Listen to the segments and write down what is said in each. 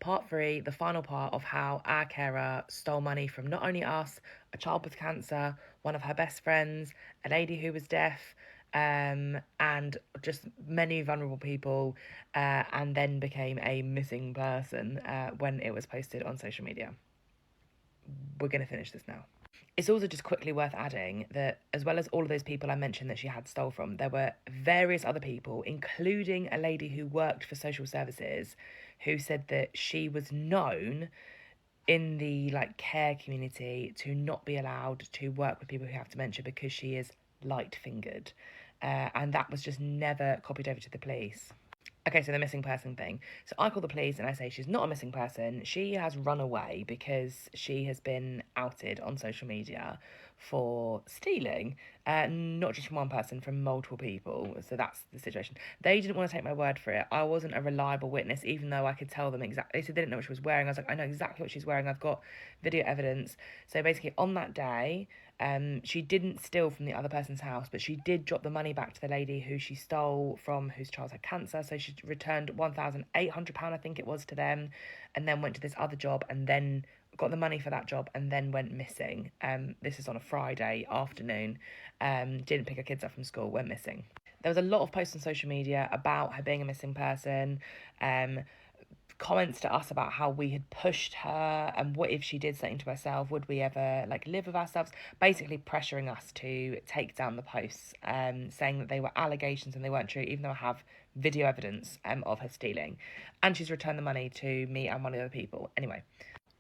part 3, the final part of how our carer stole money from not only us, a child with cancer, one of her best friends, a lady who was deaf, and just many vulnerable people, and then became a missing person when it was posted on social media. We're going to finish this now. It's also just quickly worth adding that, as well as all of those people I mentioned that she had stole from, there were various other people, including a lady who worked for social services, who said that she was known in the care community to not be allowed to work with people who have dementia because she is light fingered, and that was just never copied over to the police. Okay, so the missing person thing. So I call the police and I say she's not a missing person. She has run away because she has been outed on social media for stealing, not just from one person, from multiple people. So that's the situation. They didn't want to take my word for it. I wasn't a reliable witness, even though I could tell them exactly. They said they didn't know what she was wearing. I was like, I know exactly what she's wearing. I've got video evidence. So basically, on that day, she didn't steal from the other person's house, but she did drop the money back to the lady who she stole from, whose child had cancer. So she returned £1,800, I think it was, to them, and then went to this other job and then got the money for that job and then went missing. This is on a Friday afternoon. Didn't pick her kids up from school, went missing. There was a lot of posts on social media about her being a missing person. Comments to us about how we had pushed her and what if she did something to herself, would we ever live with ourselves, basically pressuring us to take down the posts, saying that they were allegations and they weren't true, even though I have video evidence of her stealing, and she's returned the money to me and one of the other people. Anyway,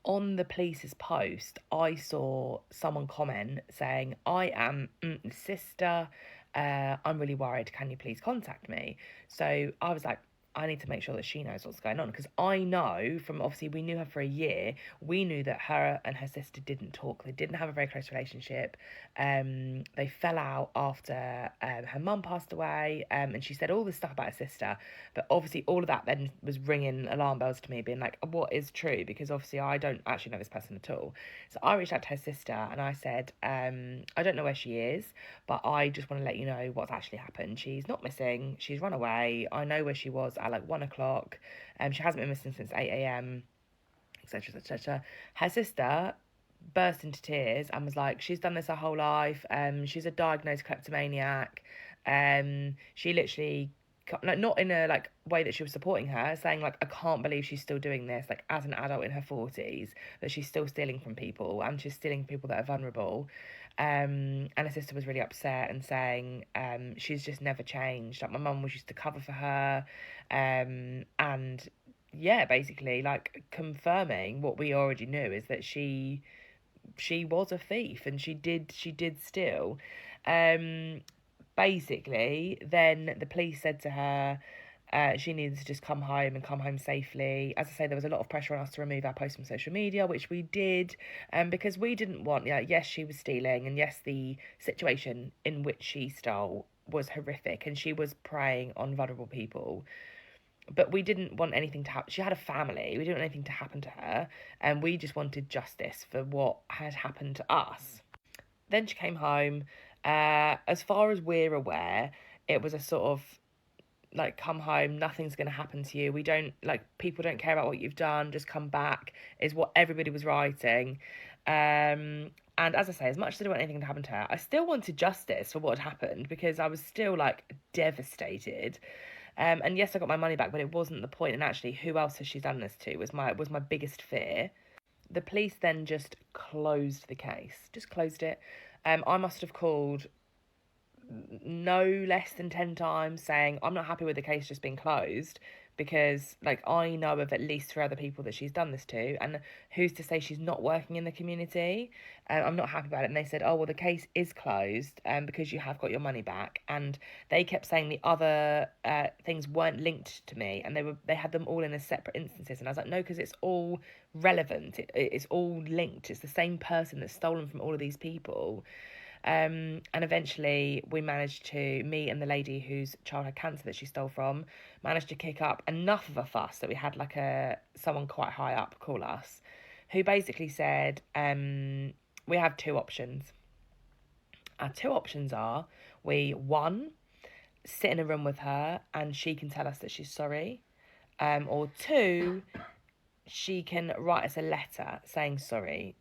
on the police's post, I saw someone comment saying, I am the sister, I'm really worried, can you please contact me? So I was like, I need to make sure that she knows what's going on, because I know from, obviously we knew her for a year, we knew that her and her sister didn't talk, they didn't have a very close relationship. They fell out after her mum passed away, and she said all this stuff about her sister, but obviously all of that then was ringing alarm bells to me, being like, what is true? Because obviously I don't actually know this person at all. So I reached out to her sister and I said, I don't know where she is, but I just want to let you know what's actually happened. She's not missing, she's run away, I know where she was at 1 o'clock, she hasn't been missing since 8 a.m, etc, etc. Her sister burst into tears and was like, she's done this her whole life, she's a diagnosed kleptomaniac. She literally, not in a way that she was supporting her, saying I can't believe she's still doing this, as an adult in her 40s, that she's still stealing from people, and she's stealing people that are vulnerable. And her sister was really upset and saying, she's just never changed, my mum was used to cover for her, and yeah, basically confirming what we already knew, is that she was a thief and she did steal. Basically, then the police said to her, she needed to just come home and come home safely. As I say, there was a lot of pressure on us to remove our posts from social media, which we did, because we didn't want, yes, she was stealing, and yes, the situation in which she stole was horrific, and she was preying on vulnerable people. But we didn't want anything to happen. She had a family. We didn't want anything to happen to her, and we just wanted justice for what had happened to us. Then she came home. As far as we're aware, it was a sort of come home, nothing's going to happen to you, we don't, people don't care about what you've done, just come back, is what everybody was writing. And as I say, as much as I didn't want anything to happen to her, I still wanted justice for what had happened, because I was still devastated. And yes, I got my money back, but it wasn't the point. And actually, who else has she done this to was my biggest fear. The police then just closed the case, just closed it. I must have called no less than 10 times saying, I'm not happy with the case just being closed, because I know of at least 3 other people that she's done this to, and who's to say she's not working in the community. I'm not happy about it. And they said, oh well, the case is closed because you have got your money back. And they kept saying the other things weren't linked to me, and they had them all in as separate instances. And I was like, no, because it's all relevant, it's all linked, it's the same person that's stolen from all of these people. And eventually we managed to, me and the lady whose child had cancer that she stole from, managed to kick up enough of a fuss that we had someone quite high up call us, who basically said, we have 2 options. Our 2 options are, we, 1, sit in a room with her and she can tell us that she's sorry, or 2, she can write us a letter saying sorry,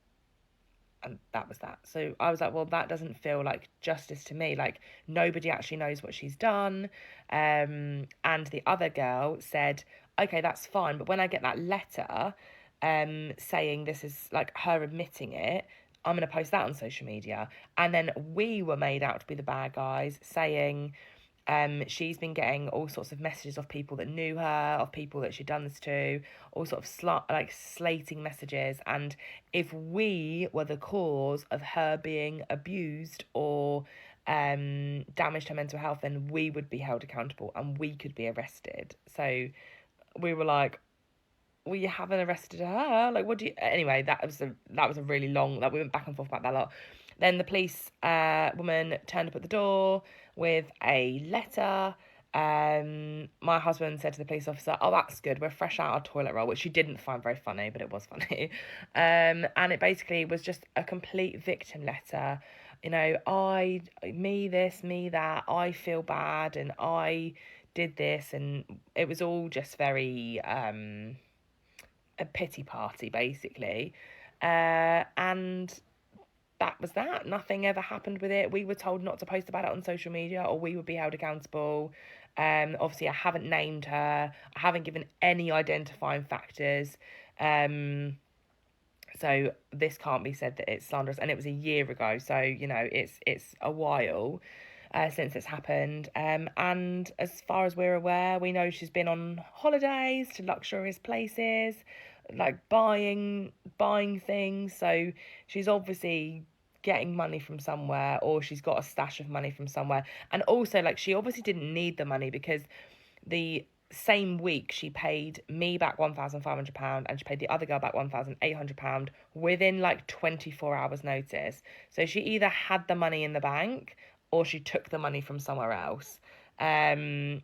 and that was that. So I was like, well, that doesn't feel like justice to me. Like, nobody actually knows what she's done. And the other girl said, okay, that's fine, but when I get that letter saying this is like her admitting it, I'm going to post that on social media. And then we were made out to be the bad guys, saying she's been getting all sorts of messages of people that knew her, of people that she'd done this to, all sort of like slating messages. And if we were the cause of her being abused or damaged her mental health, then we would be held accountable and we could be arrested. So we were like, well, you haven't arrested her. Like, what do you? Anyway, that was a really long. Like, we went back and forth about that a lot. Then the police woman turned up at the door with a letter. My husband said to the police officer, "Oh, that's good. We're fresh out our toilet roll," which she didn't find very funny, but it was funny. And it basically was just a complete victim letter. You know, me this, me that. I feel bad, and I did this, and it was all just very a pity party, basically. And that was that. Nothing ever happened with it. We were told not to post about it on social media or we would be held accountable. Obviously, I haven't named her. I haven't given any identifying factors. So this can't be said that it's slanderous. And it was a year ago, so you know it's a while since it's happened. And as far as we're aware, we know she's been on holidays to luxurious places, like buying things. So she's obviously getting money from somewhere, or she's got a stash of money from somewhere. And also, like, she obviously didn't need the money because the same week she paid me back £1,500 and she paid the other girl back £1,800 within like 24 hours notice. So she either had the money in the bank or she took the money from somewhere else. So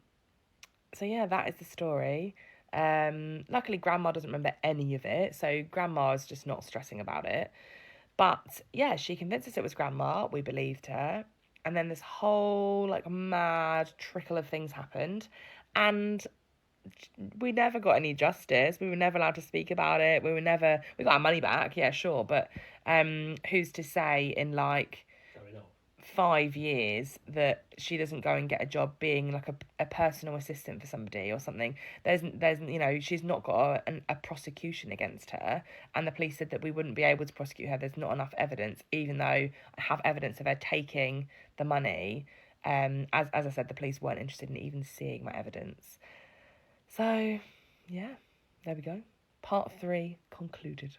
yeah, that is the story. Luckily grandma doesn't remember any of it, so grandma's just not stressing about it. But yeah, she convinced us it was grandma. We believed her. And then this whole like mad trickle of things happened. And we never got any justice. We were never allowed to speak about it. We got our money back, yeah, sure. But who's to say in like 5 years that she doesn't go and get a job being like a personal assistant for somebody or something. There's you know, she's not got a prosecution against her, and the police said that we wouldn't be able to prosecute her. There's not enough evidence, even though I have evidence of her taking the money. As I said, the police weren't interested in even seeing my evidence. So yeah, there we go. Part 3 concluded.